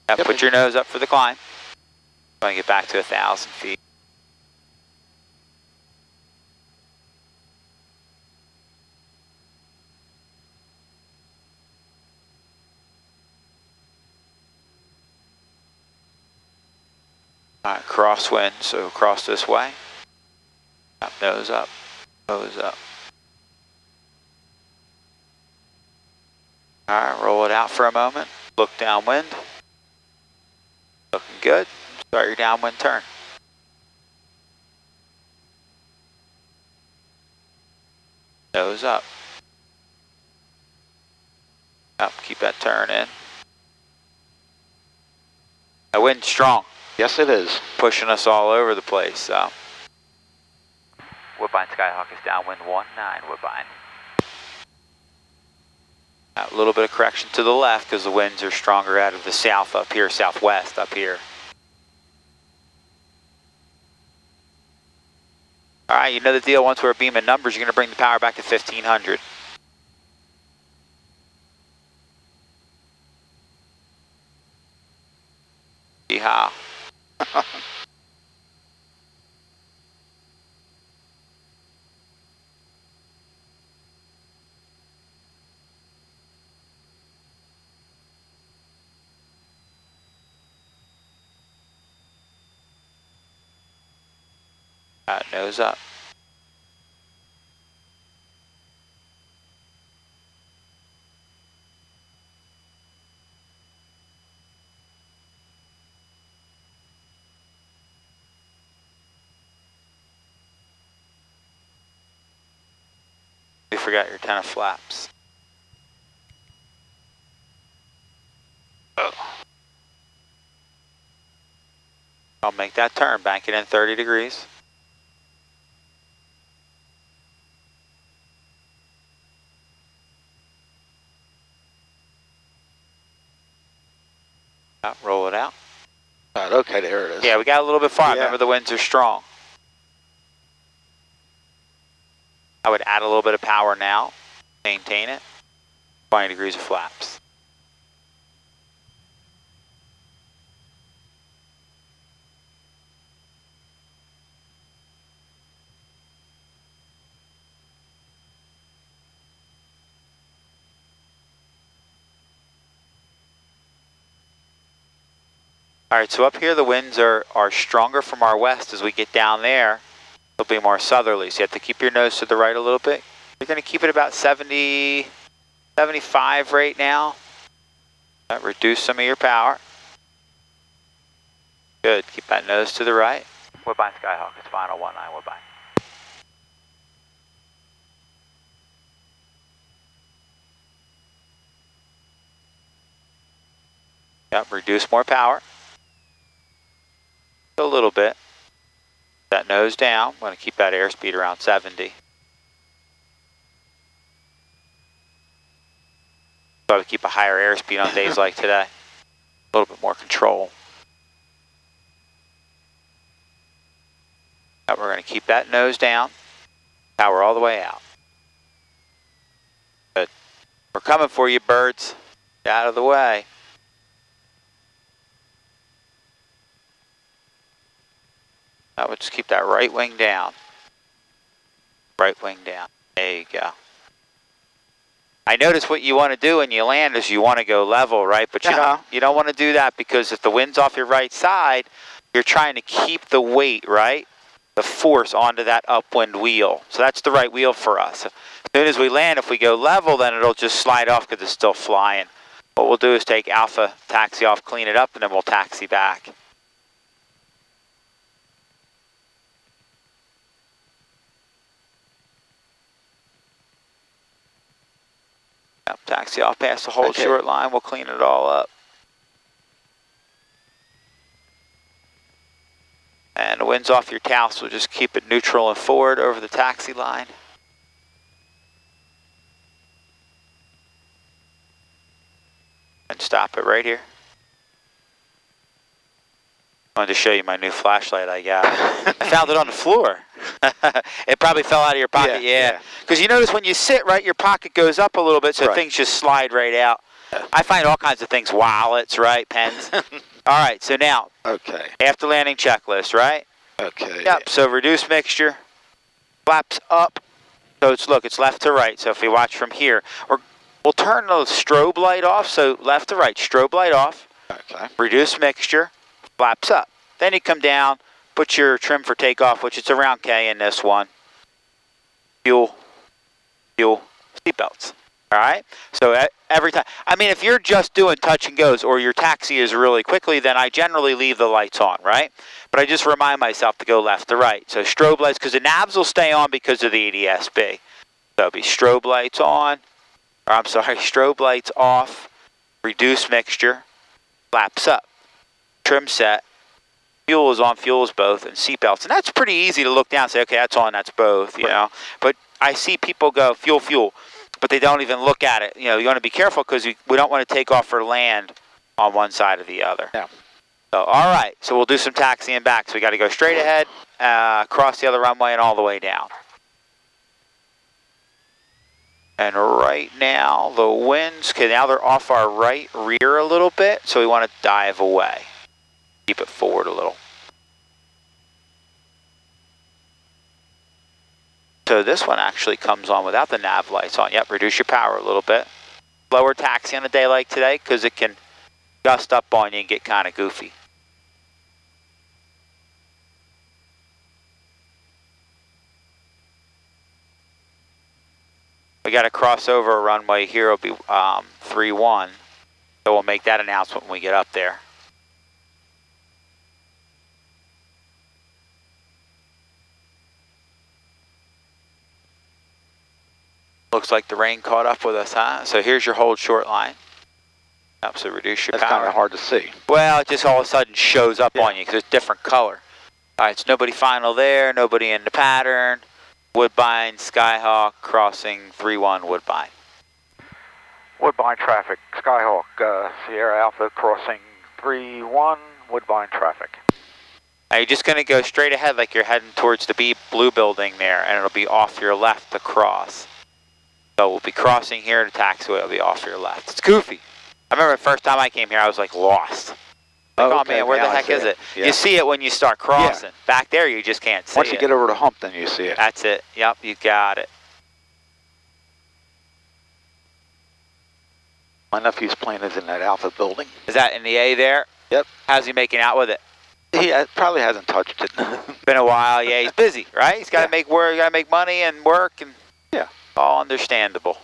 Now put your nose up for the climb. Going to get back to 1,000 feet. Alright, crosswind, so cross this way. Nose up, nose up. Alright, roll it out for a moment. Look downwind. Looking good. Start your downwind turn. Nose up. Up, keep that turn in. That wind's strong. Yes, it is. Pushing us all over the place, so. Woodbine Skyhawk is downwind 19, Woodbine. A little bit of correction to the left because the winds are stronger out of the south up here, southwest up here. All right, you know the deal. Once we're beaming numbers, you're going to bring the power back to 1,500. Yeehaw. Nose up. You forgot your 10 of flaps. Oh. I'll make that turn, bank it in 30 degrees. Roll it out. Right, okay, there it is. Yeah, we got a little bit far. Yeah. Remember, the winds are strong. I would add a little bit of power now, maintain it. 20 degrees of flaps. All right, so up here the winds are stronger from our west. As we get down there, they'll be more southerly. So you have to keep your nose to the right a little bit. You're going to keep it about 70, 75 right now. Reduce some of your power. Good, keep that nose to the right. Woodbine Skyhawk, it's final 19, Woodbine. Yep, reduce more power. A little bit. That nose down. I'm going to keep that airspeed around 70. Got to keep a higher airspeed on days like today. A little bit more control. Now we're going to keep that nose down. Power all the way out. Good. We're coming for you, birds. Get out of the way. I would just keep that right wing down. Right wing down. There you go. I notice what you want to do when you land is you want to go level, right? But you don't want to do that because if the wind's off your right side, you're trying to keep the weight, right? The force onto that upwind wheel. So that's the right wheel for us. As soon as we land, if we go level, then it'll just slide off because it's still flying. What we'll do is take alpha, taxi off, clean it up, and then we'll taxi back. Taxi off past the whole short line, we'll clean it all up. And the wind's off your tail, so just keep it neutral and forward over the taxi line. And stop it right here. I wanted to show you my new flashlight I got. I found it on the floor. It probably fell out of your pocket, yeah. Because you notice when you sit, right, your pocket goes up a little bit, so things just slide right out. I find all kinds of things, wallets, right, pens. All right, so now, Okay. after landing checklist, right? Okay. Yep, so reduce mixture, flaps up. So it's left to right. So if we watch from here, we'll turn the strobe light off. So left to right, strobe light off, Okay. reduce mixture, flaps up. Then you come down, put your trim for takeoff, which is around K in this one. Fuel, seatbelts. All right, so every time, I mean, if you're just doing touch and goes or your taxi is really quickly, then I generally leave the lights on, right? But I just remind myself to go left to right. So strobe lights, because the knobs will stay on because of the EDSB. So it'll be strobe lights on, or I'm sorry, strobe lights off, reduce mixture, flaps up, trim set, fuel is on, fuel is both, and seatbelts. And that's pretty easy to look down and say, okay, that's on, that's both, you know. But I see people go fuel, but they don't even look at it. You know, you want to be careful because we don't want to take off or land on one side or the other. Yeah. So, all right, so we'll do some taxiing back. So we got to go straight ahead, across the other runway, and all the way down. And right now, the winds, okay, now they're off our right rear a little bit, so we want to dive away. Keep it forward a little. So this one actually comes on without the nav lights on. Yep, reduce your power a little bit. Lower taxi on a day like today because it can gust up on you and get kind of goofy. We got to cross over a runway here. It'll be 3-1. So we'll make that announcement when we get up there. Looks like the rain caught up with us, huh? So here's your hold short line. Yep, so reduce your That's power. kind of hard to see. Well, it just all of a sudden shows up on you because it's different color. All right, so nobody final there, nobody in the pattern. Woodbine, Skyhawk, crossing 3-1 Woodbine. Woodbine traffic, Skyhawk, Sierra Alpha crossing 3-1, Woodbine traffic. Now you're just going to go straight ahead like you're heading towards the blue building there, and it'll be off your left to cross. So we'll be crossing here, the taxiway will be off your left. It's goofy. I remember the first time I came here, I was like lost. Like, oh man, where the heck is it? Yeah. You see it when you start crossing. Yeah. Back there, you just can't see it. Once you get over the hump, then you see it. That's it. Yep, you got it. My nephew's plane is in that Alpha building. Is that in the A there? Yep. How's he making out with it? He probably hasn't touched it. Been a while. Yeah, he's busy, right? He's got to make work. Got to make money and work, and yeah, all understandable.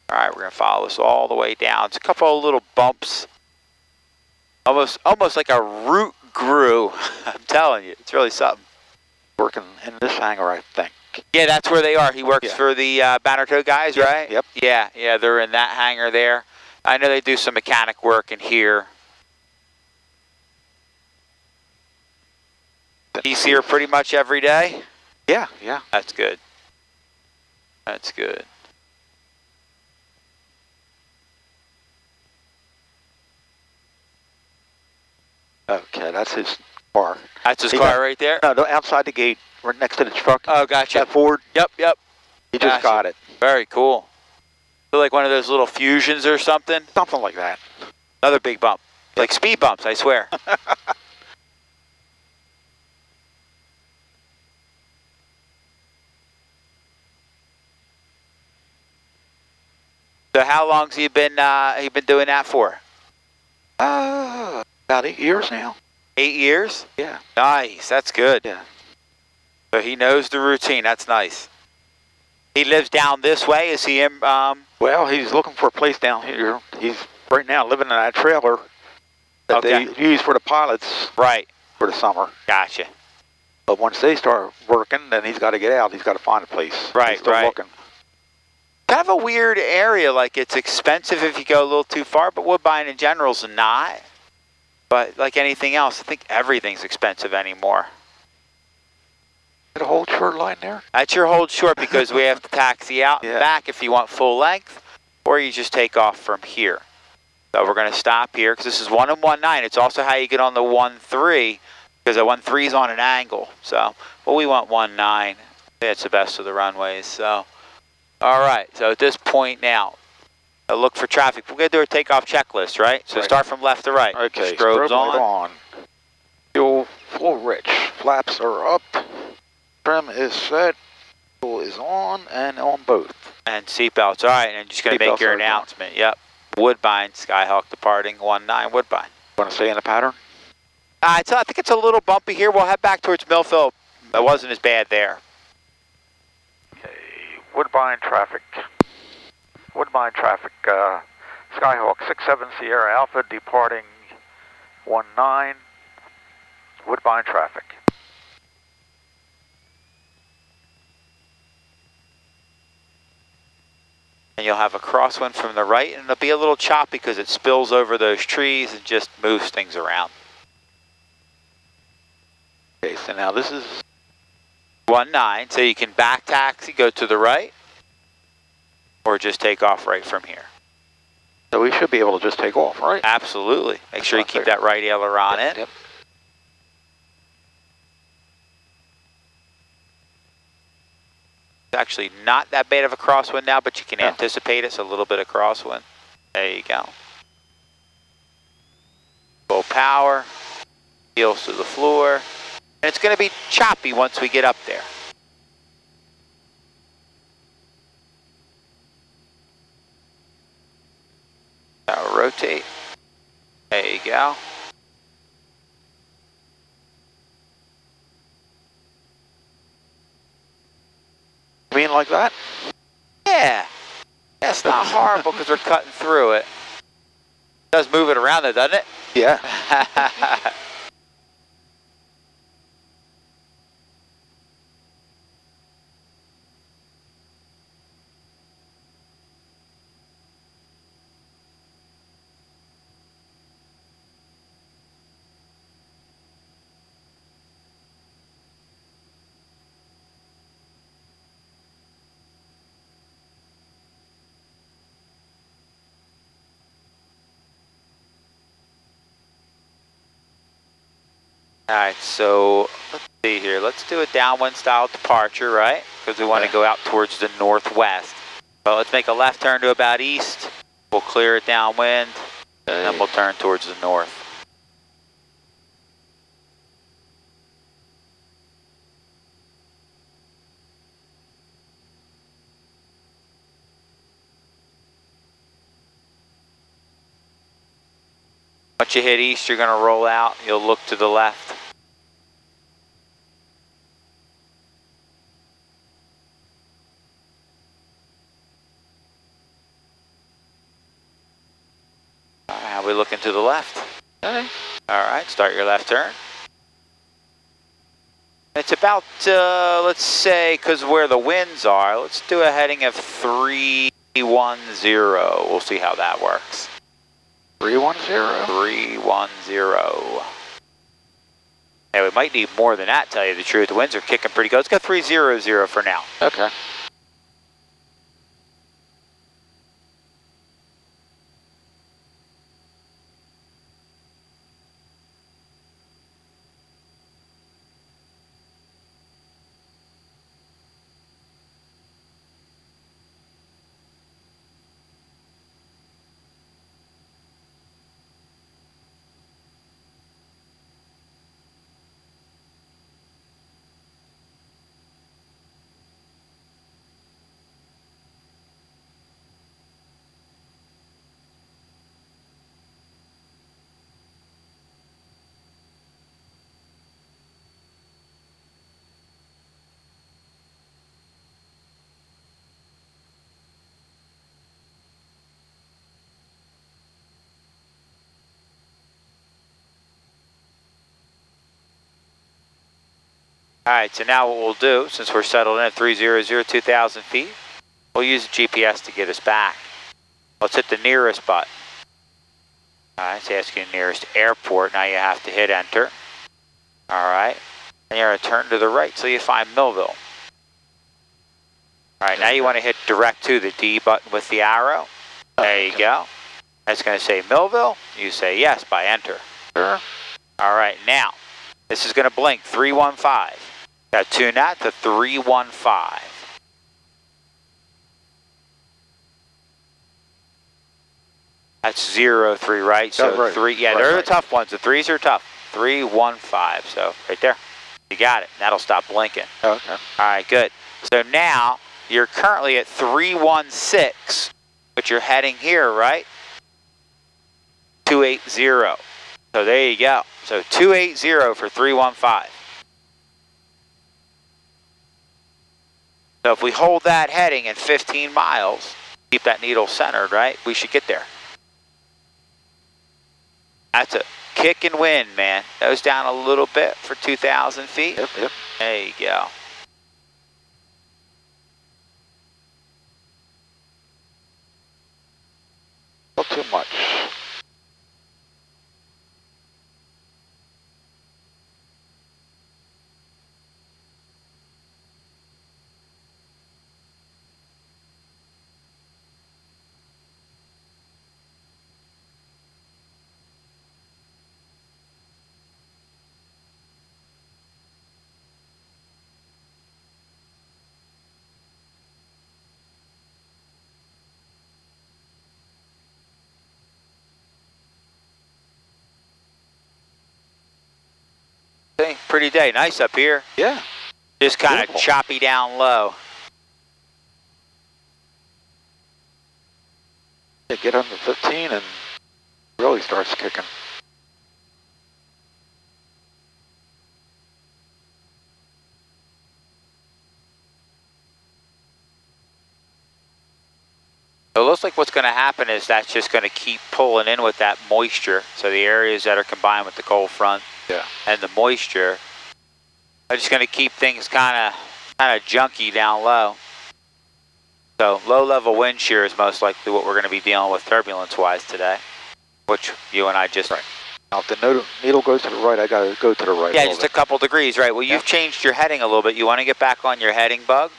All right, we're going to follow this all the way down. It's a couple of little bumps. Almost like a root grew. I'm telling you, it's really something. Working in this hangar, I think. Yeah, that's where they are. He works for the Banner Tow guys, right? Yep. Yeah, they're in that hangar there. I know they do some mechanic work in here. He's here pretty much every day? Yeah. That's good. That's good. Okay, that's his car. That's his car right there? No, outside the gate, right next to the truck. Oh, gotcha. That Ford. Yep. He just got it. Very cool. So like one of those little fusions or something? Something like that. Another big bump. Like speed bumps, I swear. So how long's he been doing that for? About 8 years now. 8 years? Yeah. Nice, that's good. Yeah. So he knows the routine, that's nice. He lives down this way, is he in, Well, he's looking for a place down here. He's right now living in that trailer that they use for the pilots. Right. For the summer. Gotcha. But once they start working, then he's got to get out. He's got to find a place. Right, he's still looking. Kind of a weird area, like it's expensive if you go a little too far, but Woodbine in general is not. But like anything else, I think everything's expensive anymore. A hold short line there? That's your hold short because we have to taxi out and back if you want full length, or you just take off from here. So we're going to stop here because this is 1 and 1-9. It's also how you get on the 1-3 because the 1-3 is on an angle. So, well, we want 1-9. It's the best of the runways. So, all right. So at this point now, look for traffic. We're going to do a takeoff checklist, right? So start from left to right. Okay, Strobes strobe on. Fuel full rich. Flaps are up. Trim is set. Fuel is on and on both. And seatbelts. All right, and just going to make your announcement. Yep. Woodbine, Skyhawk departing 19 Woodbine. Want to stay in the pattern? I think it's a little bumpy here. We'll head back towards Millville. It wasn't as bad there. Okay, Woodbine traffic. Woodbine traffic. Skyhawk 67 Sierra Alpha departing 19. Woodbine traffic. And you'll have a crosswind from the right, and it'll be a little choppy because it spills over those trees and just moves things around. Okay, so now this is 19, so you can back taxi, go to the right, or just take off right from here. So we should be able to just take off, right? Absolutely. Make sure you keep that right aileron in. Yep. It's actually not that bad of a crosswind now, but you can anticipate it's a little bit of crosswind. There you go. Full power, heels to the floor, and it's going to be choppy once we get up there. Now rotate. There you go. You mean like that? Yeah. That's not horrible because we're cutting through it. Does move it around though, doesn't it? Yeah. Alright, so let's see here. Let's do a downwind style departure, right? Because we want to go out towards the northwest. But let's make a left turn to about east. We'll clear it downwind, and then we'll turn towards the north. Once you hit east, you're going to roll out. You'll look to the left. All right, how are we looking to the left? Okay. All right, start your left turn. It's about, let's say, because where the winds are, let's do a heading of 310. We'll see how that works. 310. 310. Yeah, we might need more than that, tell you the truth. The winds are kicking pretty good. Let's go 300 for now. Okay. All right, so now what we'll do, since we're settled in at 300, 2,000 feet, we'll use the GPS to get us back. Let's hit the nearest button. All right, it's asking nearest airport. Now you have to hit enter. All right, and you're going to turn to the right till you find Millville. All right, now you want to hit direct to the D button with the arrow. There you go. It's going to say Millville. You say yes by enter. Sure. All right, now, this is going to blink 315. Got to tune that to 315. That's 03, right? So right. 3, yeah, Right, they're right. the tough ones. The 3s are tough. 315, so right there. You got it. That'll stop blinking. Okay. All right, good. So now you're currently at 316, but you're heading here, right? 280. So there you go. So 280 for 315. So if we hold that heading in 15 miles, keep that needle centered, right? We should get there. That's a kick and win, man. Nose down a little bit for 2,000 feet. Yep, yep. There you go. Not too much. See, pretty day. Nice up here. Yeah. Just kind of Beautiful. choppy down low. Yeah, get under 15 and really starts kicking. It looks like what's going to happen is that's just going to keep pulling in with that moisture. So the areas that are combined with the cold front and the moisture are just going to keep things kind of junky down low. So low level wind shear is most likely what we're going to be dealing with turbulence wise today, which you and I just. Right. Now if the needle goes to the right, I got to go to the right. Yeah, just a couple degrees, right? Well, you've changed your heading a little bit. You want to get back on your heading, Bug?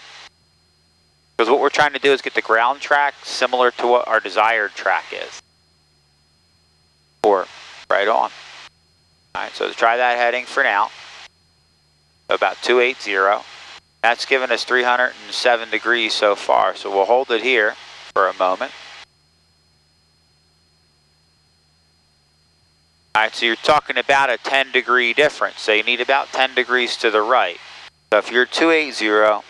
Because what we're trying to do is get the ground track similar to what our desired track is. Or right on. All right, so try that heading for now. About 280. That's given us 307 degrees so far, so we'll hold it here for a moment. All right, so you're talking about a 10-degree difference, so you need about 10 degrees to the right. So if you're 280,